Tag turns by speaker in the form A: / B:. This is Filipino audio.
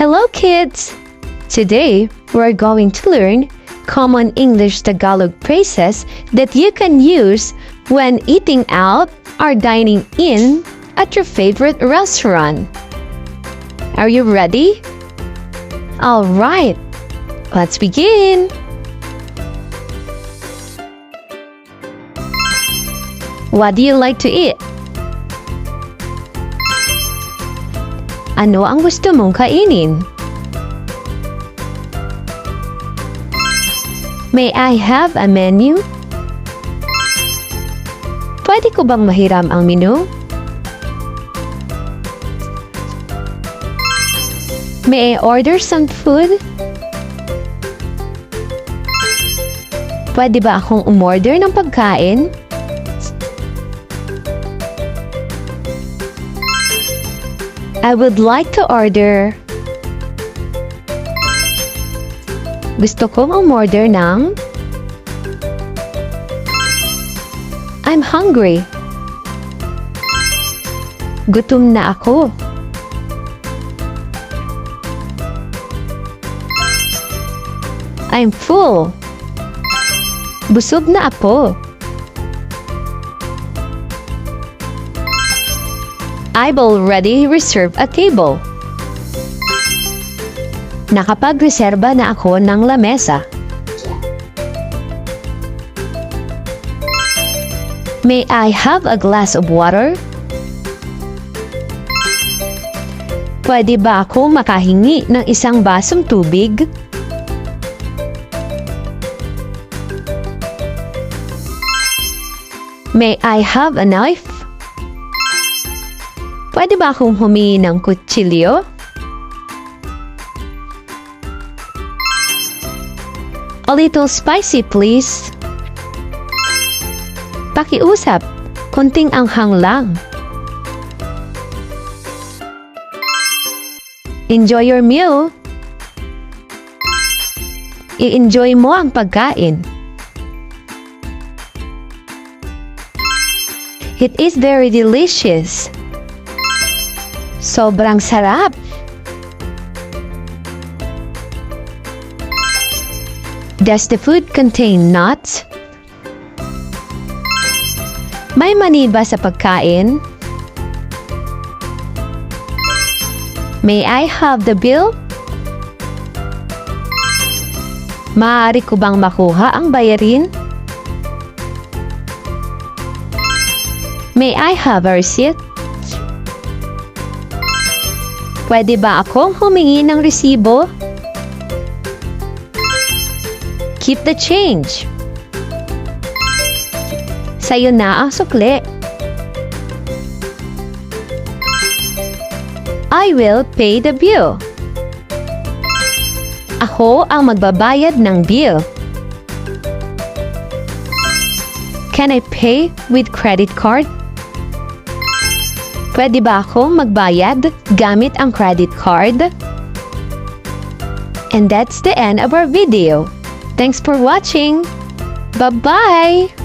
A: Hello kids! Today, we're going to learn common English-Tagalog phrases that you can use when eating out or dining in at your favorite restaurant. Are you ready? Alright, let's begin! What do you like to eat? Ano ang gusto mong kainin? May I have a menu? Pwede ko bang mahiram ang menu? May I order some food? Pwede ba akong umorder ng pagkain? I would like to order. Gusto kong umorder ng. I'm hungry. Gutom na ako. I'm full. Busog na ako. I've already reserved a table. Nakapag-reserba na ako ng lamesa. May I have a glass of water? Pwede ba ako makahingi ng isang basong tubig? May I have a knife? Pwede ba akong humingi ng kutsilyo? A little spicy, please. Pakiusap, konting anghang lang. Enjoy your meal. I-enjoy mo ang pagkain. It is very delicious. Sobrang sarap. Does the food contain nuts? May mani ba sa pagkain? May I have the bill? Maaari ko bang makuha ang bayarin? May I have a receipt? Pwede ba akong humingi ng resibo? Keep the change. Sa'yo na ang sukli. I will pay the bill. Ako ang magbabayad ng bill. Can I pay with credit card? Pwede ba akong magbayad gamit ang credit card? And that's the end of our video. Thanks for watching. Bye-bye!